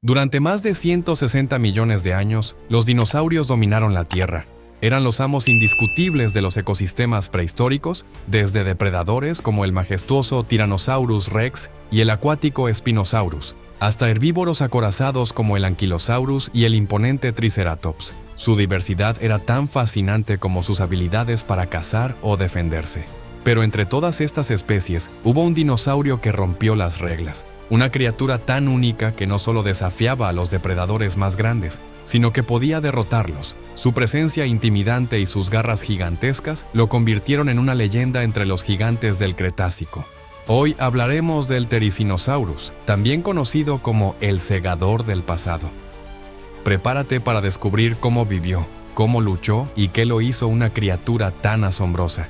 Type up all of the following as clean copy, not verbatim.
Durante más de 160 millones de años, los dinosaurios dominaron la Tierra. Eran los amos indiscutibles de los ecosistemas prehistóricos, desde depredadores como el majestuoso Tyrannosaurus rex y el acuático Spinosaurus, hasta herbívoros acorazados como el Ankylosaurus y el imponente Triceratops. Su diversidad era tan fascinante como sus habilidades para cazar o defenderse. Pero entre todas estas especies, hubo un dinosaurio que rompió las reglas. Una criatura tan única que no solo desafiaba a los depredadores más grandes, sino que podía derrotarlos. Su presencia intimidante y sus garras gigantescas lo convirtieron en una leyenda entre los gigantes del Cretácico. Hoy hablaremos del Therizinosaurus, también conocido como el segador del pasado. Prepárate para descubrir cómo vivió, cómo luchó y qué lo hizo una criatura tan asombrosa.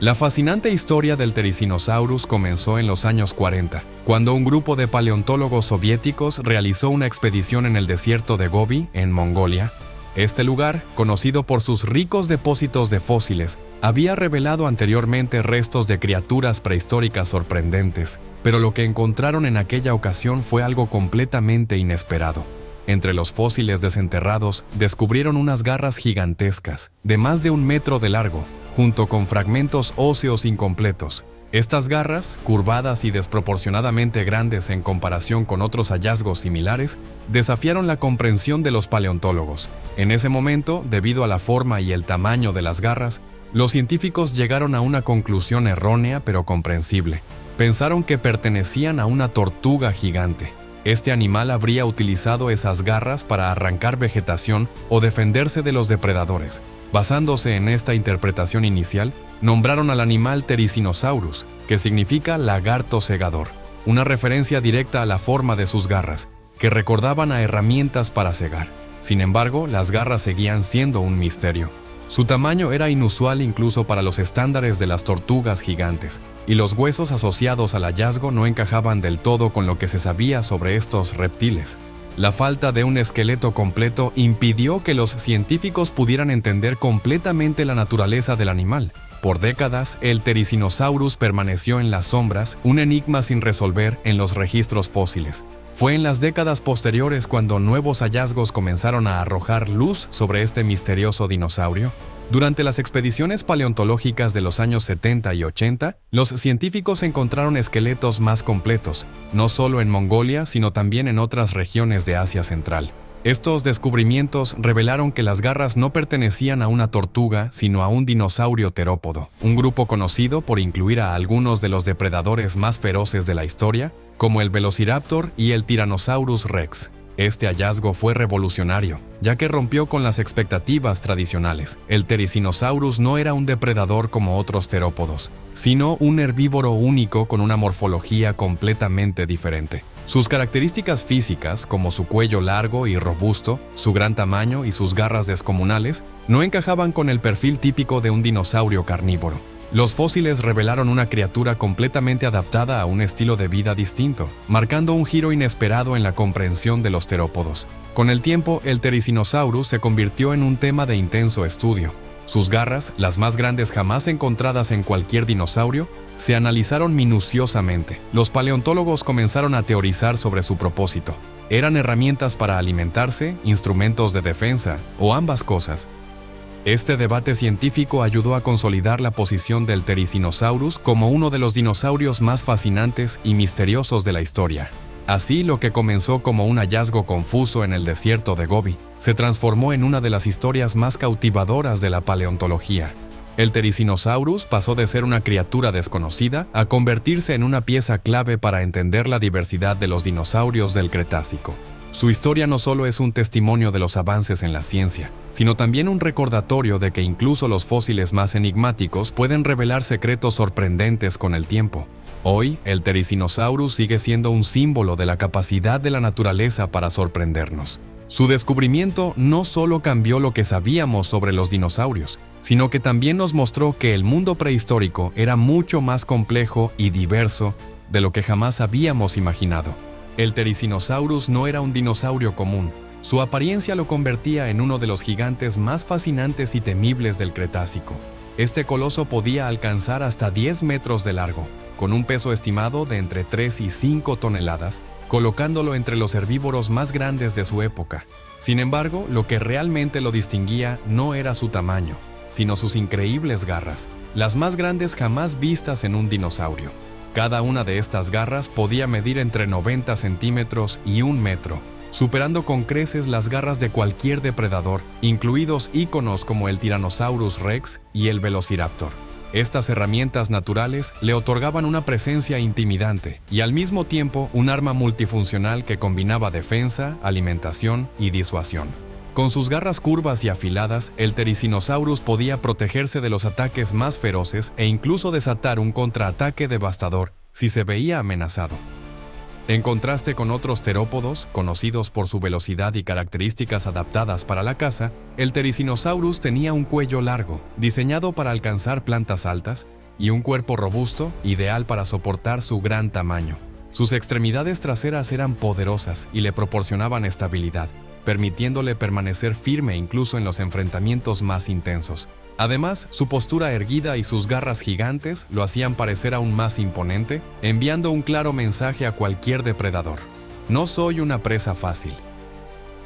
La fascinante historia del Therizinosaurus comenzó en los años 40, cuando un grupo de paleontólogos soviéticos realizó una expedición en el desierto de Gobi, en Mongolia. Este lugar, conocido por sus ricos depósitos de fósiles, había revelado anteriormente restos de criaturas prehistóricas sorprendentes, pero lo que encontraron en aquella ocasión fue algo completamente inesperado. Entre los fósiles desenterrados, descubrieron unas garras gigantescas, de más de 1 metro de largo, junto con fragmentos óseos incompletos. Estas garras, curvadas y desproporcionadamente grandes en comparación con otros hallazgos similares, desafiaron la comprensión de los paleontólogos. En ese momento, debido a la forma y el tamaño de las garras, los científicos llegaron a una conclusión errónea pero comprensible. Pensaron que pertenecían a una tortuga gigante. Este animal habría utilizado esas garras para arrancar vegetación o defenderse de los depredadores. Basándose en esta interpretación inicial, nombraron al animal Therizinosaurus, que significa lagarto segador, una referencia directa a la forma de sus garras, que recordaban a herramientas para segar. Sin embargo, las garras seguían siendo un misterio. Su tamaño era inusual incluso para los estándares de las tortugas gigantes, y los huesos asociados al hallazgo no encajaban del todo con lo que se sabía sobre estos reptiles. La falta de un esqueleto completo impidió que los científicos pudieran entender completamente la naturaleza del animal. Por décadas, el Therizinosaurus permaneció en las sombras, un enigma sin resolver en los registros fósiles. Fue en las décadas posteriores cuando nuevos hallazgos comenzaron a arrojar luz sobre este misterioso dinosaurio. Durante las expediciones paleontológicas de los años 70 y 80, los científicos encontraron esqueletos más completos, no solo en Mongolia, sino también en otras regiones de Asia Central. Estos descubrimientos revelaron que las garras no pertenecían a una tortuga, sino a un dinosaurio terópodo, un grupo conocido por incluir a algunos de los depredadores más feroces de la historia, como el Velociraptor y el Tyrannosaurus rex. Este hallazgo fue revolucionario, ya que rompió con las expectativas tradicionales. El Therizinosaurus no era un depredador como otros terópodos, sino un herbívoro único con una morfología completamente diferente. Sus características físicas, como su cuello largo y robusto, su gran tamaño y sus garras descomunales, no encajaban con el perfil típico de un dinosaurio carnívoro. Los fósiles revelaron una criatura completamente adaptada a un estilo de vida distinto, marcando un giro inesperado en la comprensión de los terópodos. Con el tiempo, el Therizinosaurus se convirtió en un tema de intenso estudio. Sus garras, las más grandes jamás encontradas en cualquier dinosaurio, se analizaron minuciosamente. Los paleontólogos comenzaron a teorizar sobre su propósito. ¿Eran herramientas para alimentarse, instrumentos de defensa o ambas cosas? Este debate científico ayudó a consolidar la posición del Therizinosaurus como uno de los dinosaurios más fascinantes y misteriosos de la historia. Así, lo que comenzó como un hallazgo confuso en el desierto de Gobi, se transformó en una de las historias más cautivadoras de la paleontología. El Therizinosaurus pasó de ser una criatura desconocida a convertirse en una pieza clave para entender la diversidad de los dinosaurios del Cretácico. Su historia no solo es un testimonio de los avances en la ciencia, sino también un recordatorio de que incluso los fósiles más enigmáticos pueden revelar secretos sorprendentes con el tiempo. Hoy, el Therizinosaurus sigue siendo un símbolo de la capacidad de la naturaleza para sorprendernos. Su descubrimiento no solo cambió lo que sabíamos sobre los dinosaurios, sino que también nos mostró que el mundo prehistórico era mucho más complejo y diverso de lo que jamás habíamos imaginado. El Therizinosaurus no era un dinosaurio común. Su apariencia lo convertía en uno de los gigantes más fascinantes y temibles del Cretácico. Este coloso podía alcanzar hasta 10 metros de largo, con un peso estimado de entre 3 y 5 toneladas, colocándolo entre los herbívoros más grandes de su época. Sin embargo, lo que realmente lo distinguía no era su tamaño, sino sus increíbles garras, las más grandes jamás vistas en un dinosaurio. Cada una de estas garras podía medir entre 90 centímetros y 1 metro, superando con creces las garras de cualquier depredador, incluidos íconos como el Tyrannosaurus Rex y el Velociraptor. Estas herramientas naturales le otorgaban una presencia intimidante y al mismo tiempo un arma multifuncional que combinaba defensa, alimentación y disuasión. Con sus garras curvas y afiladas, el Therizinosaurus podía protegerse de los ataques más feroces e incluso desatar un contraataque devastador si se veía amenazado. En contraste con otros terópodos, conocidos por su velocidad y características adaptadas para la caza, el Therizinosaurus tenía un cuello largo, diseñado para alcanzar plantas altas, y un cuerpo robusto, ideal para soportar su gran tamaño. Sus extremidades traseras eran poderosas y le proporcionaban estabilidad, permitiéndole permanecer firme incluso en los enfrentamientos más intensos. Además, su postura erguida y sus garras gigantes lo hacían parecer aún más imponente, enviando un claro mensaje a cualquier depredador: no soy una presa fácil.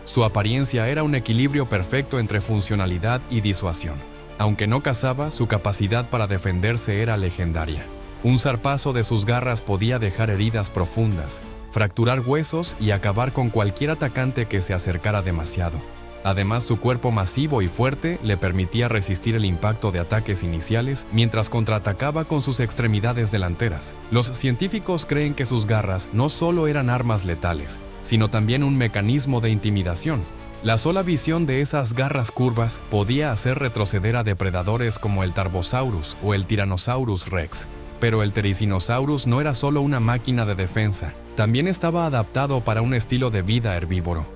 Su apariencia era un equilibrio perfecto entre funcionalidad y disuasión. Aunque no cazaba, su capacidad para defenderse era legendaria. Un zarpazo de sus garras podía dejar heridas profundas, fracturar huesos y acabar con cualquier atacante que se acercara demasiado. Además, su cuerpo masivo y fuerte le permitía resistir el impacto de ataques iniciales mientras contraatacaba con sus extremidades delanteras. Los científicos creen que sus garras no solo eran armas letales, sino también un mecanismo de intimidación. La sola visión de esas garras curvas podía hacer retroceder a depredadores como el Tarbosaurus o el Tyrannosaurus Rex. Pero el Therizinosaurus no era solo una máquina de defensa, también estaba adaptado para un estilo de vida herbívoro.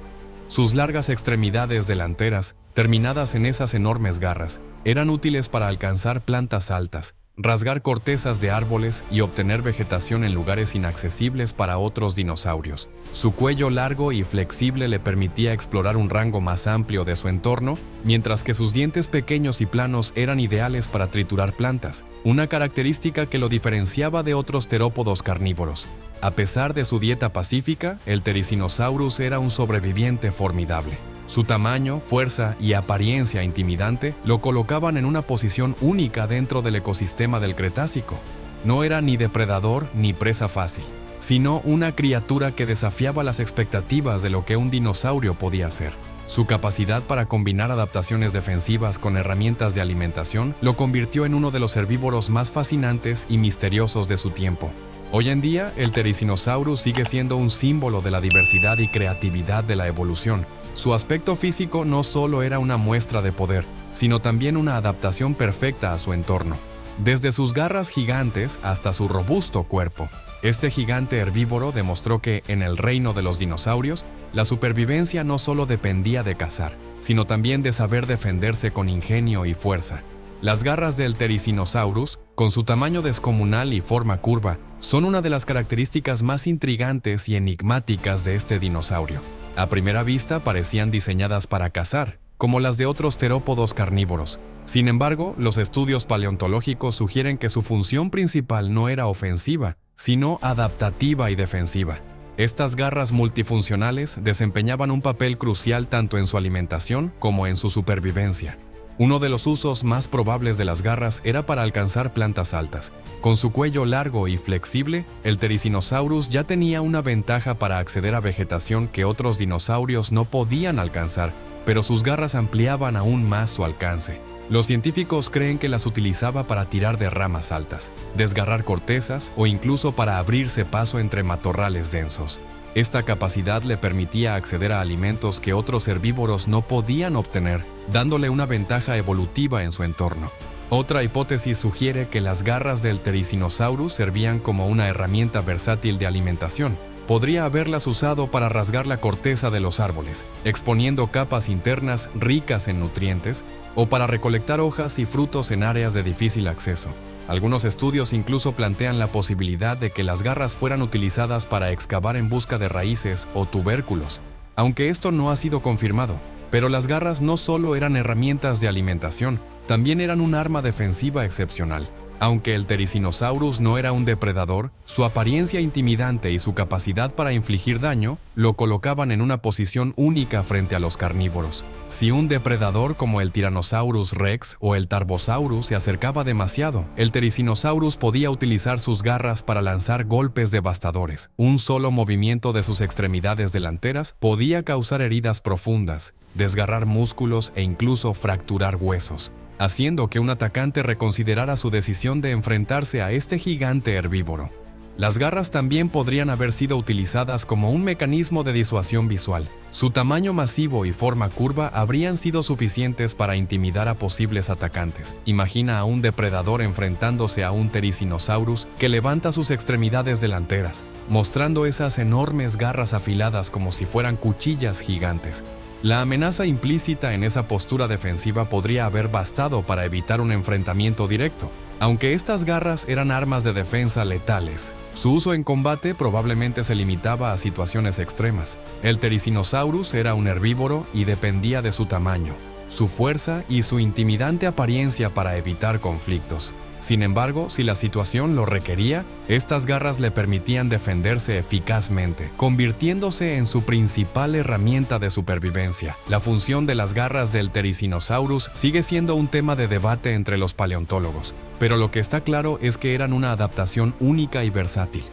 Sus largas extremidades delanteras, terminadas en esas enormes garras, eran útiles para alcanzar plantas altas, rasgar cortezas de árboles y obtener vegetación en lugares inaccesibles para otros dinosaurios. Su cuello largo y flexible le permitía explorar un rango más amplio de su entorno, mientras que sus dientes pequeños y planos eran ideales para triturar plantas, una característica que lo diferenciaba de otros terópodos carnívoros. A pesar de su dieta pacífica, el Therizinosaurus era un sobreviviente formidable. Su tamaño, fuerza y apariencia intimidante lo colocaban en una posición única dentro del ecosistema del Cretácico. No era ni depredador ni presa fácil, sino una criatura que desafiaba las expectativas de lo que un dinosaurio podía ser. Su capacidad para combinar adaptaciones defensivas con herramientas de alimentación lo convirtió en uno de los herbívoros más fascinantes y misteriosos de su tiempo. Hoy en día, el Therizinosaurus sigue siendo un símbolo de la diversidad y creatividad de la evolución. Su aspecto físico no solo era una muestra de poder, sino también una adaptación perfecta a su entorno. Desde sus garras gigantes hasta su robusto cuerpo, este gigante herbívoro demostró que, en el reino de los dinosaurios, la supervivencia no solo dependía de cazar, sino también de saber defenderse con ingenio y fuerza. Las garras del Therizinosaurus, con su tamaño descomunal y forma curva, son una de las características más intrigantes y enigmáticas de este dinosaurio. A primera vista parecían diseñadas para cazar, como las de otros terópodos carnívoros. Sin embargo, los estudios paleontológicos sugieren que su función principal no era ofensiva, sino adaptativa y defensiva. Estas garras multifuncionales desempeñaban un papel crucial tanto en su alimentación como en su supervivencia. Uno de los usos más probables de las garras era para alcanzar plantas altas. Con su cuello largo y flexible, el Therizinosaurus ya tenía una ventaja para acceder a vegetación que otros dinosaurios no podían alcanzar, pero sus garras ampliaban aún más su alcance. Los científicos creen que las utilizaba para tirar de ramas altas, desgarrar cortezas o incluso para abrirse paso entre matorrales densos. Esta capacidad le permitía acceder a alimentos que otros herbívoros no podían obtener, dándole una ventaja evolutiva en su entorno. Otra hipótesis sugiere que las garras del Therizinosaurus servían como una herramienta versátil de alimentación. Podría haberlas usado para rasgar la corteza de los árboles, exponiendo capas internas ricas en nutrientes, o para recolectar hojas y frutos en áreas de difícil acceso. Algunos estudios incluso plantean la posibilidad de que las garras fueran utilizadas para excavar en busca de raíces o tubérculos, aunque esto no ha sido confirmado. Pero las garras no solo eran herramientas de alimentación, también eran un arma defensiva excepcional. Aunque el Therizinosaurus no era un depredador, su apariencia intimidante y su capacidad para infligir daño lo colocaban en una posición única frente a los carnívoros. Si un depredador como el Tyrannosaurus rex o el Tarbosaurus se acercaba demasiado, el Therizinosaurus podía utilizar sus garras para lanzar golpes devastadores. Un solo movimiento de sus extremidades delanteras podía causar heridas profundas, desgarrar músculos e incluso fracturar huesos, haciendo que un atacante reconsiderara su decisión de enfrentarse a este gigante herbívoro. Las garras también podrían haber sido utilizadas como un mecanismo de disuasión visual. Su tamaño masivo y forma curva habrían sido suficientes para intimidar a posibles atacantes. Imagina a un depredador enfrentándose a un Therizinosaurus que levanta sus extremidades delanteras, mostrando esas enormes garras afiladas como si fueran cuchillas gigantes. La amenaza implícita en esa postura defensiva podría haber bastado para evitar un enfrentamiento directo. Aunque estas garras eran armas de defensa letales, su uso en combate probablemente se limitaba a situaciones extremas. El Therizinosaurus era un herbívoro y dependía de su tamaño, su fuerza y su intimidante apariencia para evitar conflictos. Sin embargo, si la situación lo requería, estas garras le permitían defenderse eficazmente, convirtiéndose en su principal herramienta de supervivencia. La función de las garras del Therizinosaurus sigue siendo un tema de debate entre los paleontólogos, pero lo que está claro es que eran una adaptación única y versátil.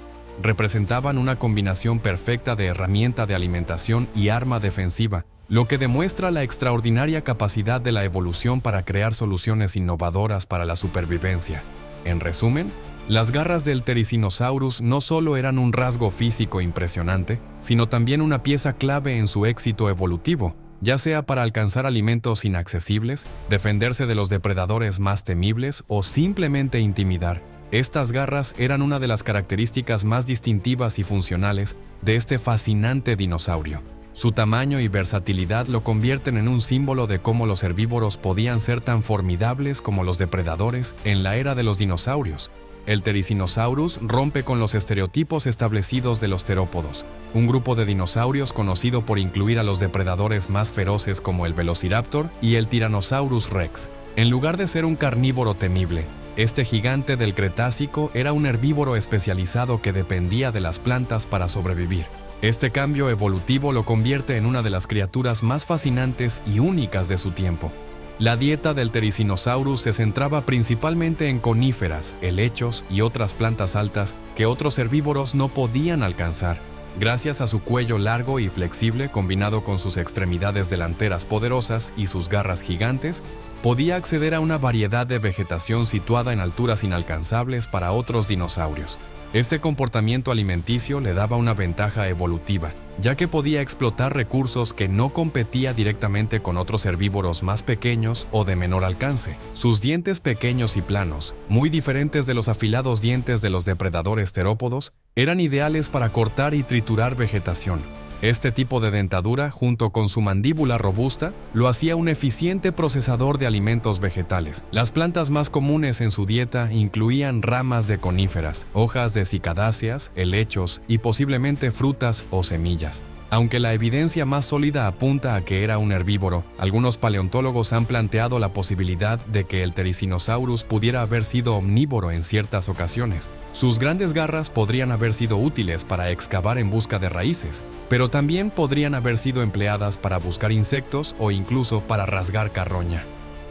Representaban una combinación perfecta de herramienta de alimentación y arma defensiva, lo que demuestra la extraordinaria capacidad de la evolución para crear soluciones innovadoras para la supervivencia. En resumen, las garras del Therizinosaurus no solo eran un rasgo físico impresionante, sino también una pieza clave en su éxito evolutivo, ya sea para alcanzar alimentos inaccesibles, defenderse de los depredadores más temibles o simplemente intimidar. Estas garras eran una de las características más distintivas y funcionales de este fascinante dinosaurio. Su tamaño y versatilidad lo convierten en un símbolo de cómo los herbívoros podían ser tan formidables como los depredadores en la era de los dinosaurios. El Therizinosaurus rompe con los estereotipos establecidos de los terópodos, un grupo de dinosaurios conocido por incluir a los depredadores más feroces como el Velociraptor y el Tyrannosaurus rex. En lugar de ser un carnívoro temible, este gigante del Cretácico era un herbívoro especializado que dependía de las plantas para sobrevivir. Este cambio evolutivo lo convierte en una de las criaturas más fascinantes y únicas de su tiempo. La dieta del Therizinosaurus se centraba principalmente en coníferas, helechos y otras plantas altas que otros herbívoros no podían alcanzar. Gracias a su cuello largo y flexible combinado con sus extremidades delanteras poderosas y sus garras gigantes, podía acceder a una variedad de vegetación situada en alturas inalcanzables para otros dinosaurios. Este comportamiento alimenticio le daba una ventaja evolutiva, ya que podía explotar recursos que no competía directamente con otros herbívoros más pequeños o de menor alcance. Sus dientes pequeños y planos, muy diferentes de los afilados dientes de los depredadores terópodos, eran ideales para cortar y triturar vegetación. Este tipo de dentadura, junto con su mandíbula robusta, lo hacía un eficiente procesador de alimentos vegetales. Las plantas más comunes en su dieta incluían ramas de coníferas, hojas de cicadáceas, helechos y posiblemente frutas o semillas. Aunque la evidencia más sólida apunta a que era un herbívoro, algunos paleontólogos han planteado la posibilidad de que el Therizinosaurus pudiera haber sido omnívoro en ciertas ocasiones. Sus grandes garras podrían haber sido útiles para excavar en busca de raíces, pero también podrían haber sido empleadas para buscar insectos o incluso para rasgar carroña.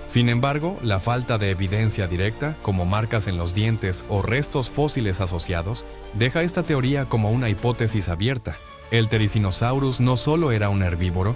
Sin embargo, la falta de evidencia directa, como marcas en los dientes o restos fósiles asociados, deja esta teoría como una hipótesis abierta. El Therizinosaurus no solo era un herbívoro,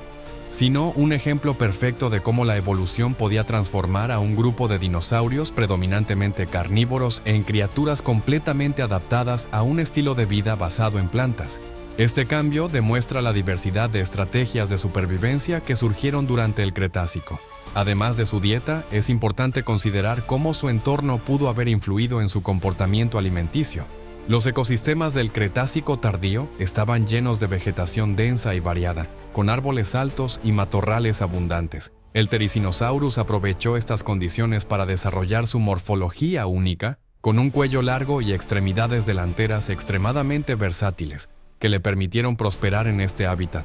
sino un ejemplo perfecto de cómo la evolución podía transformar a un grupo de dinosaurios predominantemente carnívoros en criaturas completamente adaptadas a un estilo de vida basado en plantas. Este cambio demuestra la diversidad de estrategias de supervivencia que surgieron durante el Cretácico. Además de su dieta, es importante considerar cómo su entorno pudo haber influido en su comportamiento alimenticio. Los ecosistemas del Cretácico tardío estaban llenos de vegetación densa y variada, con árboles altos y matorrales abundantes. El Therizinosaurus aprovechó estas condiciones para desarrollar su morfología única, con un cuello largo y extremidades delanteras extremadamente versátiles, que le permitieron prosperar en este hábitat.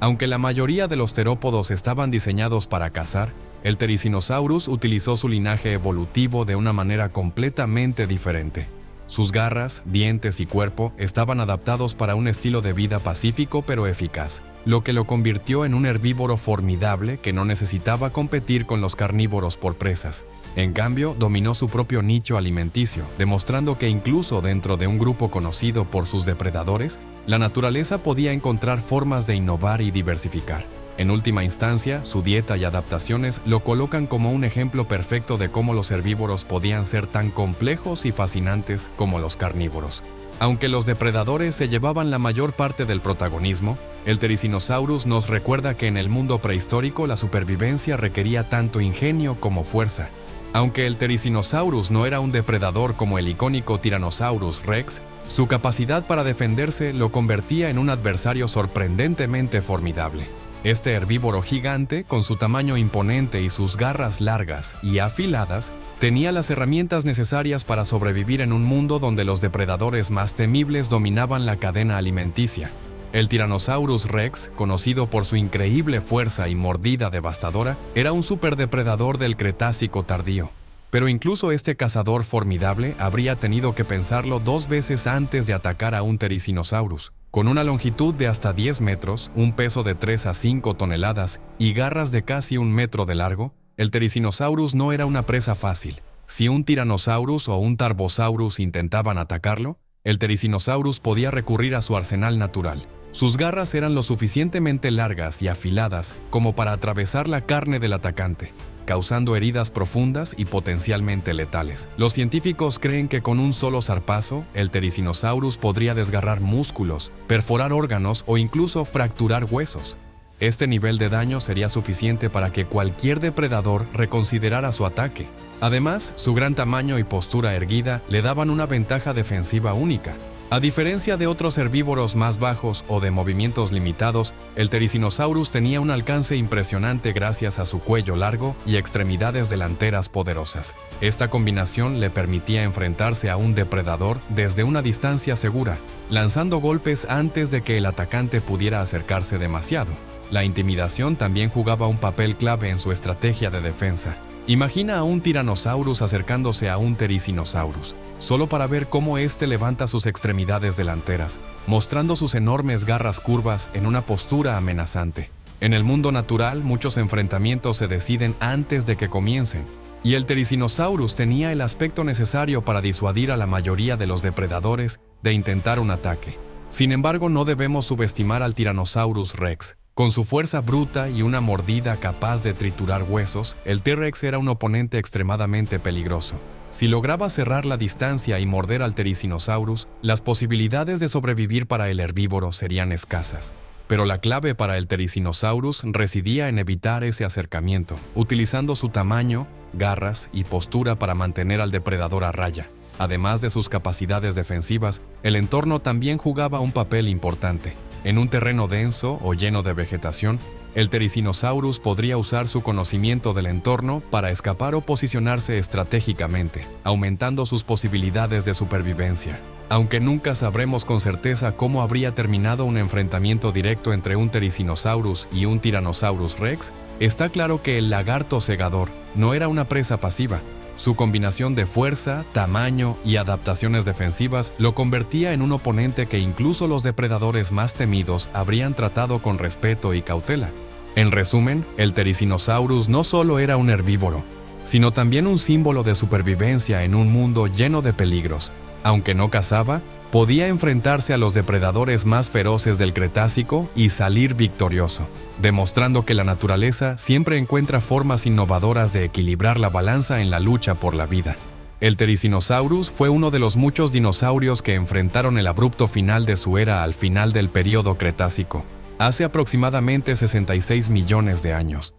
Aunque la mayoría de los terópodos estaban diseñados para cazar, El Therizinosaurus utilizó su linaje evolutivo de una manera completamente diferente. Sus garras, dientes y cuerpo estaban adaptados para un estilo de vida pacífico pero eficaz, lo que lo convirtió en un herbívoro formidable que no necesitaba competir con los carnívoros por presas. En cambio, dominó su propio nicho alimenticio, demostrando que incluso dentro de un grupo conocido por sus depredadores, la naturaleza podía encontrar formas de innovar y diversificar. En última instancia, su dieta y adaptaciones lo colocan como un ejemplo perfecto de cómo los herbívoros podían ser tan complejos y fascinantes como los carnívoros. Aunque los depredadores se llevaban la mayor parte del protagonismo, el Therizinosaurus nos recuerda que en el mundo prehistórico la supervivencia requería tanto ingenio como fuerza. Aunque el Therizinosaurus no era un depredador como el icónico Tyrannosaurus Rex, su capacidad para defenderse lo convertía en un adversario sorprendentemente formidable. Este herbívoro gigante, con su tamaño imponente y sus garras largas y afiladas, tenía las herramientas necesarias para sobrevivir en un mundo donde los depredadores más temibles dominaban la cadena alimenticia. El Tyrannosaurus Rex, conocido por su increíble fuerza y mordida devastadora, era un superdepredador del Cretácico tardío. Pero incluso este cazador formidable habría tenido que pensarlo 2 veces antes de atacar a un Therizinosaurus. Con una longitud de hasta 10 metros, un peso de 3 a 5 toneladas y garras de casi 1 metro de largo, el Therizinosaurus no era una presa fácil. Si un Tyrannosaurus o un Tarbosaurus intentaban atacarlo, el Therizinosaurus podía recurrir a su arsenal natural. Sus garras eran lo suficientemente largas y afiladas como para atravesar la carne del atacante, causando heridas profundas y potencialmente letales. Los científicos creen que con un solo zarpazo, el Therizinosaurus podría desgarrar músculos, perforar órganos o incluso fracturar huesos. Este nivel de daño sería suficiente para que cualquier depredador reconsiderara su ataque. Además, su gran tamaño y postura erguida le daban una ventaja defensiva única. A diferencia de otros herbívoros más bajos o de movimientos limitados, el Therizinosaurus tenía un alcance impresionante gracias a su cuello largo y extremidades delanteras poderosas. Esta combinación le permitía enfrentarse a un depredador desde una distancia segura, lanzando golpes antes de que el atacante pudiera acercarse demasiado. La intimidación también jugaba un papel clave en su estrategia de defensa. Imagina a un Tyrannosaurus acercándose a un Therizinosaurus, solo para ver cómo éste levanta sus extremidades delanteras, mostrando sus enormes garras curvas en una postura amenazante. En el mundo natural, muchos enfrentamientos se deciden antes de que comiencen, y el Therizinosaurus tenía el aspecto necesario para disuadir a la mayoría de los depredadores de intentar un ataque. Sin embargo, no debemos subestimar al Tyrannosaurus Rex. Con su fuerza bruta y una mordida capaz de triturar huesos, el T-Rex era un oponente extremadamente peligroso. Si lograba cerrar la distancia y morder al Therizinosaurus, las posibilidades de sobrevivir para el herbívoro serían escasas. Pero la clave para el Therizinosaurus residía en evitar ese acercamiento, utilizando su tamaño, garras y postura para mantener al depredador a raya. Además de sus capacidades defensivas, el entorno también jugaba un papel importante. En un terreno denso o lleno de vegetación, el Therizinosaurus podría usar su conocimiento del entorno para escapar o posicionarse estratégicamente, aumentando sus posibilidades de supervivencia. Aunque nunca sabremos con certeza cómo habría terminado un enfrentamiento directo entre un Therizinosaurus y un Tyrannosaurus Rex, está claro que el lagarto segador no era una presa pasiva. Su combinación de fuerza, tamaño y adaptaciones defensivas lo convertía en un oponente que incluso los depredadores más temidos habrían tratado con respeto y cautela. En resumen, el Therizinosaurus no solo era un herbívoro, sino también un símbolo de supervivencia en un mundo lleno de peligros. Aunque no cazaba, podía enfrentarse a los depredadores más feroces del Cretácico y salir victorioso, demostrando que la naturaleza siempre encuentra formas innovadoras de equilibrar la balanza en la lucha por la vida. El Therizinosaurus fue uno de los muchos dinosaurios que enfrentaron el abrupto final de su era al final del período Cretácico, hace aproximadamente 66 millones de años.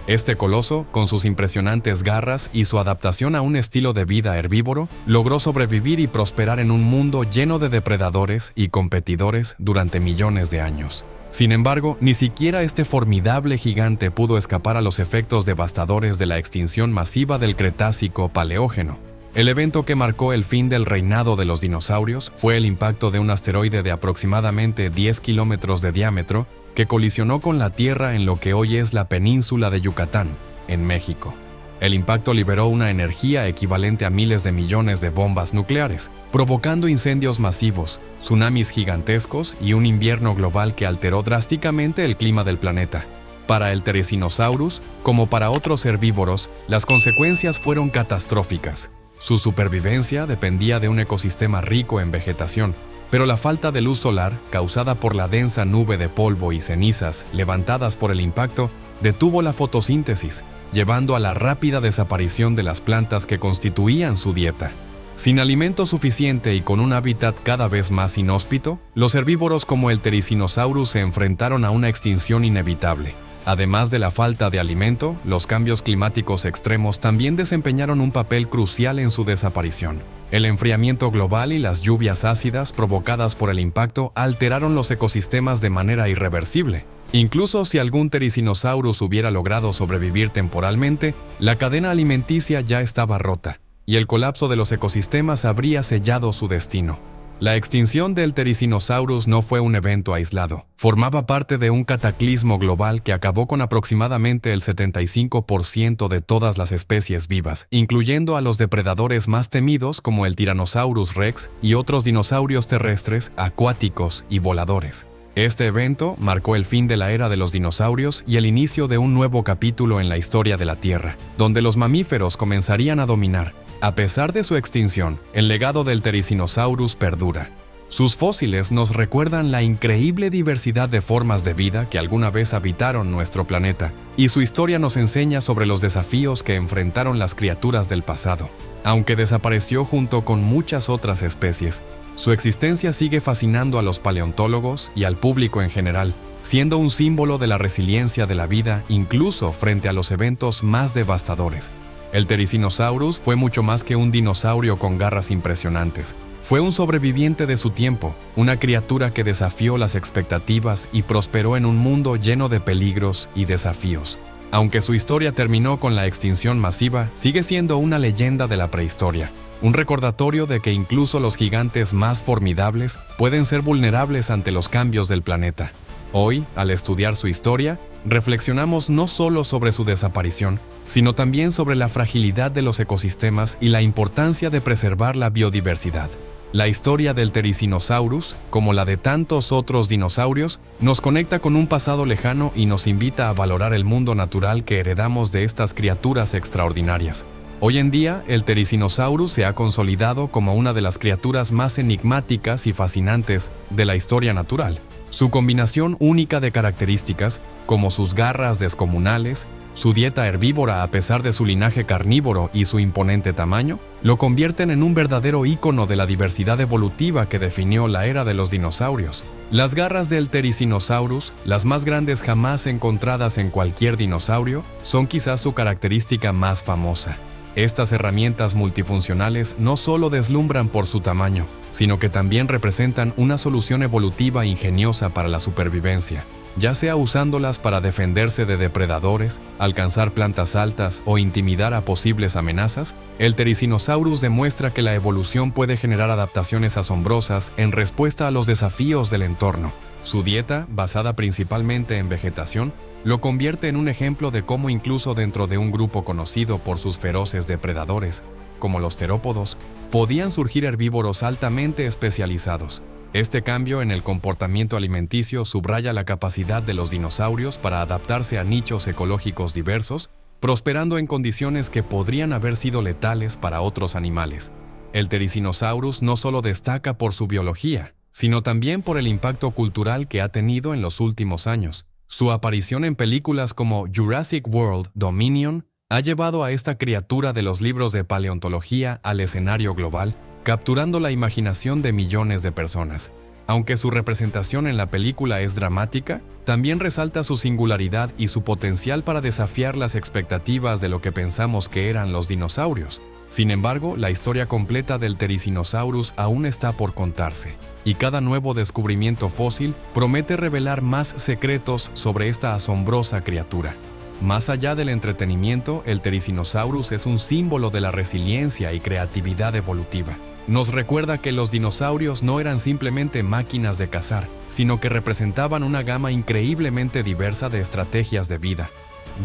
Este coloso, con sus impresionantes garras y su adaptación a un estilo de vida herbívoro, logró sobrevivir y prosperar en un mundo lleno de depredadores y competidores durante millones de años. Sin embargo, ni siquiera este formidable gigante pudo escapar a los efectos devastadores de la extinción masiva del Cretácico-Paleógeno. El evento que marcó el fin del reinado de los dinosaurios fue el impacto de un asteroide de aproximadamente 10 kilómetros de diámetro que colisionó con la Tierra en lo que hoy es la península de Yucatán. en México. El impacto liberó una energía equivalente a miles de millones de bombas nucleares, provocando incendios masivos, tsunamis gigantescos y un invierno global que alteró drásticamente el clima del planeta. Para el Therizinosaurus, como para otros herbívoros, las consecuencias fueron catastróficas. Su supervivencia dependía de un ecosistema rico en vegetación, pero la falta de luz solar, causada por la densa nube de polvo y cenizas levantadas por el impacto, detuvo la fotosíntesis, llevando a la rápida desaparición de las plantas que constituían su dieta. Sin alimento suficiente y con un hábitat cada vez más inhóspito, los herbívoros como el Therizinosaurus se enfrentaron a una extinción inevitable. Además de la falta de alimento, los cambios climáticos extremos también desempeñaron un papel crucial en su desaparición. El enfriamiento global y las lluvias ácidas provocadas por el impacto alteraron los ecosistemas de manera irreversible. Incluso si algún Therizinosaurus hubiera logrado sobrevivir temporalmente, la cadena alimenticia ya estaba rota, y el colapso de los ecosistemas habría sellado su destino. La extinción del Therizinosaurus no fue un evento aislado. Formaba parte de un cataclismo global que acabó con aproximadamente el 75% de todas las especies vivas, incluyendo a los depredadores más temidos como el Tyrannosaurus rex y otros dinosaurios terrestres, acuáticos y voladores. Este evento marcó el fin de la era de los dinosaurios y el inicio de un nuevo capítulo en la historia de la Tierra, donde los mamíferos comenzarían a dominar. A pesar de su extinción, el legado del Therizinosaurus perdura. Sus fósiles nos recuerdan la increíble diversidad de formas de vida que alguna vez habitaron nuestro planeta, y su historia nos enseña sobre los desafíos que enfrentaron las criaturas del pasado. Aunque desapareció junto con muchas otras especies, su existencia sigue fascinando a los paleontólogos y al público en general, siendo un símbolo de la resiliencia de la vida incluso frente a los eventos más devastadores. El Therizinosaurus fue mucho más que un dinosaurio con garras impresionantes. Fue un sobreviviente de su tiempo, una criatura que desafió las expectativas y prosperó en un mundo lleno de peligros y desafíos. Aunque su historia terminó con la extinción masiva, sigue siendo una leyenda de la prehistoria, un recordatorio de que incluso los gigantes más formidables pueden ser vulnerables ante los cambios del planeta. Hoy, al estudiar su historia, reflexionamos no solo sobre su desaparición, sino también sobre la fragilidad de los ecosistemas y la importancia de preservar la biodiversidad. La historia del Therizinosaurus, como la de tantos otros dinosaurios, nos conecta con un pasado lejano y nos invita a valorar el mundo natural que heredamos de estas criaturas extraordinarias. Hoy en día, el Therizinosaurus se ha consolidado como una de las criaturas más enigmáticas y fascinantes de la historia natural. Su combinación única de características, como sus garras descomunales, su dieta herbívora a pesar de su linaje carnívoro y su imponente tamaño, lo convierten en un verdadero ícono de la diversidad evolutiva que definió la era de los dinosaurios. Las garras del Therizinosaurus, las más grandes jamás encontradas en cualquier dinosaurio, son quizás su característica más famosa. Estas herramientas multifuncionales no solo deslumbran por su tamaño, sino que también representan una solución evolutiva ingeniosa para la supervivencia. Ya sea usándolas para defenderse de depredadores, alcanzar plantas altas o intimidar a posibles amenazas, el Therizinosaurus demuestra que la evolución puede generar adaptaciones asombrosas en respuesta a los desafíos del entorno. Su dieta, basada principalmente en vegetación, lo convierte en un ejemplo de cómo incluso dentro de un grupo conocido por sus feroces depredadores, como los terópodos, podían surgir herbívoros altamente especializados. Este cambio en el comportamiento alimenticio subraya la capacidad de los dinosaurios para adaptarse a nichos ecológicos diversos, prosperando en condiciones que podrían haber sido letales para otros animales. El Therizinosaurus no solo destaca por su biología, sino también por el impacto cultural que ha tenido en los últimos años. Su aparición en películas como Jurassic World Dominion ha llevado a esta criatura de los libros de paleontología al escenario global, capturando la imaginación de millones de personas. Aunque su representación en la película es dramática, también resalta su singularidad y su potencial para desafiar las expectativas de lo que pensamos que eran los dinosaurios. Sin embargo, la historia completa del Therizinosaurus aún está por contarse, y cada nuevo descubrimiento fósil promete revelar más secretos sobre esta asombrosa criatura. Más allá del entretenimiento, el Therizinosaurus es un símbolo de la resiliencia y creatividad evolutiva. Nos recuerda que los dinosaurios no eran simplemente máquinas de cazar, sino que representaban una gama increíblemente diversa de estrategias de vida.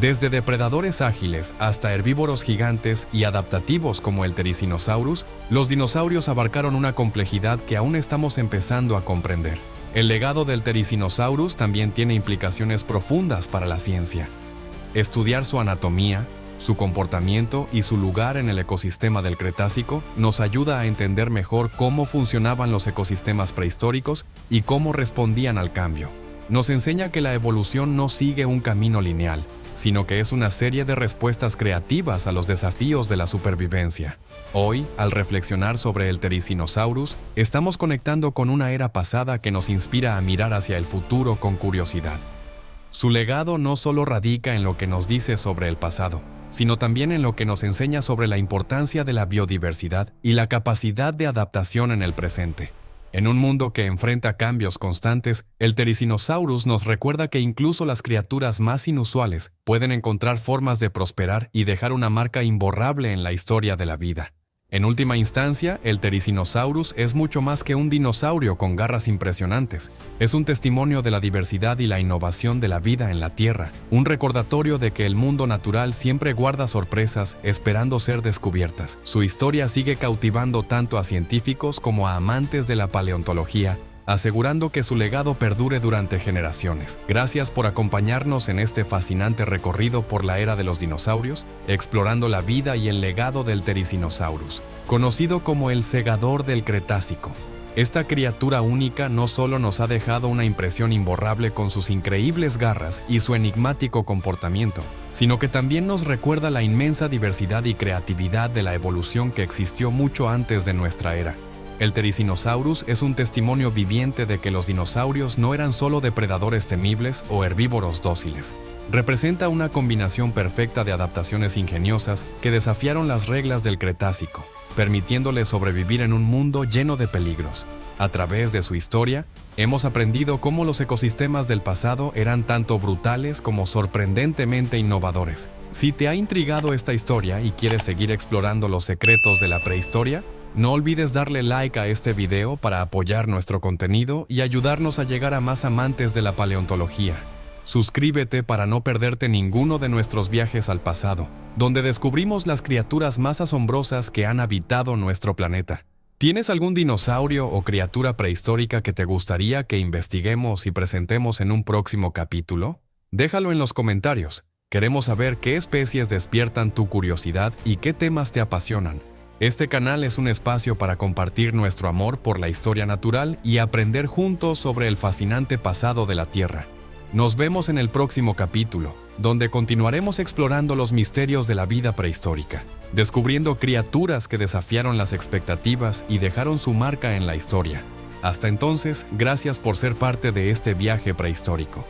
Desde depredadores ágiles hasta herbívoros gigantes y adaptativos como el Therizinosaurus, los dinosaurios abarcaron una complejidad que aún estamos empezando a comprender. El legado del Therizinosaurus también tiene implicaciones profundas para la ciencia. Estudiar su anatomía, su comportamiento y su lugar en el ecosistema del Cretácico nos ayuda a entender mejor cómo funcionaban los ecosistemas prehistóricos y cómo respondían al cambio. Nos enseña que la evolución no sigue un camino lineal, sino que es una serie de respuestas creativas a los desafíos de la supervivencia. Hoy, al reflexionar sobre el Therizinosaurus, estamos conectando con una era pasada que nos inspira a mirar hacia el futuro con curiosidad. Su legado no solo radica en lo que nos dice sobre el pasado, sino también en lo que nos enseña sobre la importancia de la biodiversidad y la capacidad de adaptación en el presente. En un mundo que enfrenta cambios constantes, el Therizinosaurus nos recuerda que incluso las criaturas más inusuales pueden encontrar formas de prosperar y dejar una marca imborrable en la historia de la vida. En última instancia, el Therizinosaurus es mucho más que un dinosaurio con garras impresionantes. Es un testimonio de la diversidad y la innovación de la vida en la Tierra, un recordatorio de que el mundo natural siempre guarda sorpresas esperando ser descubiertas. Su historia sigue cautivando tanto a científicos como a amantes de la paleontología, asegurando que su legado perdure durante generaciones. Gracias por acompañarnos en este fascinante recorrido por la era de los dinosaurios, explorando la vida y el legado del Therizinosaurus, conocido como el segador del Cretácico. Esta criatura única no solo nos ha dejado una impresión imborrable con sus increíbles garras y su enigmático comportamiento, sino que también nos recuerda la inmensa diversidad y creatividad de la evolución que existió mucho antes de nuestra era. El Therizinosaurus es un testimonio viviente de que los dinosaurios no eran solo depredadores temibles o herbívoros dóciles. Representa una combinación perfecta de adaptaciones ingeniosas que desafiaron las reglas del Cretácico, permitiéndoles sobrevivir en un mundo lleno de peligros. A través de su historia, hemos aprendido cómo los ecosistemas del pasado eran tanto brutales como sorprendentemente innovadores. Si te ha intrigado esta historia y quieres seguir explorando los secretos de la prehistoria, no olvides darle like a este video para apoyar nuestro contenido y ayudarnos a llegar a más amantes de la paleontología. Suscríbete para no perderte ninguno de nuestros viajes al pasado, donde descubrimos las criaturas más asombrosas que han habitado nuestro planeta. ¿Tienes algún dinosaurio o criatura prehistórica que te gustaría que investiguemos y presentemos en un próximo capítulo? Déjalo en los comentarios. Queremos saber qué especies despiertan tu curiosidad y qué temas te apasionan. Este canal es un espacio para compartir nuestro amor por la historia natural y aprender juntos sobre el fascinante pasado de la Tierra. Nos vemos en el próximo capítulo, donde continuaremos explorando los misterios de la vida prehistórica, descubriendo criaturas que desafiaron las expectativas y dejaron su marca en la historia. Hasta entonces, gracias por ser parte de este viaje prehistórico.